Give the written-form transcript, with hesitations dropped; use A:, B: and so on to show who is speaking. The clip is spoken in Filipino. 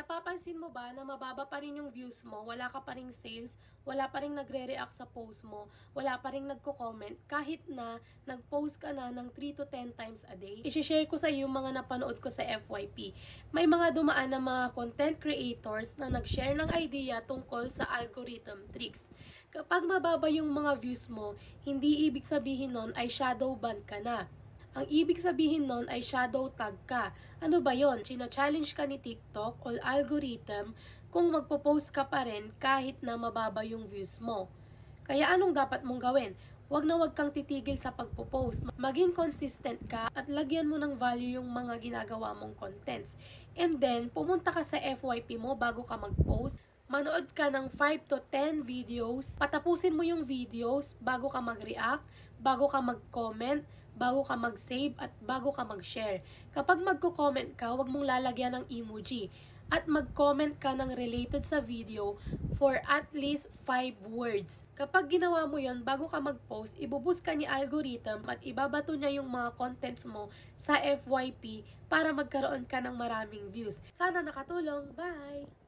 A: Napapansin mo ba na mababa pa rin yung views mo, wala ka pa ring sales, wala pa ring nagre-react sa post mo, wala pa ring nagko-comment, kahit na nag-post ka na ng 3 to 10 times a day? I-share ko sa iyo yung mga napanood ko sa FYP. May mga dumaan na mga content creators na nag-share ng idea tungkol sa algorithm tricks. Kapag mababa yung mga views mo, hindi ibig sabihin nun ay shadow ban ka na. Ang ibig sabihin nun ay shadow tag ka. Ano ba yon? China-challenge ka ni TikTok o algorithm kung magpo-post ka pa rin kahit na mababa yung views mo. Kaya anong dapat mong gawin? Huwag na huwag kang titigil sa pagpo-post. Maging consistent ka at lagyan mo ng value yung mga ginagawa mong contents. And then, pumunta ka sa FYP mo bago ka mag-post. Manood ka ng 5 to 10 videos, patapusin mo yung videos bago ka mag-react, bago ka mag-comment, bago ka mag-save, at bago ka mag-share. Kapag magko-comment ka, huwag mong lalagyan ng emoji. At mag-comment ka ng related sa video for at least 5 words. Kapag ginawa mo yon bago ka mag-post, ibuboost ka ni algorithm at ibabato niya yung mga contents mo sa FYP para magkaroon ka ng maraming views. Sana nakatulong. Bye!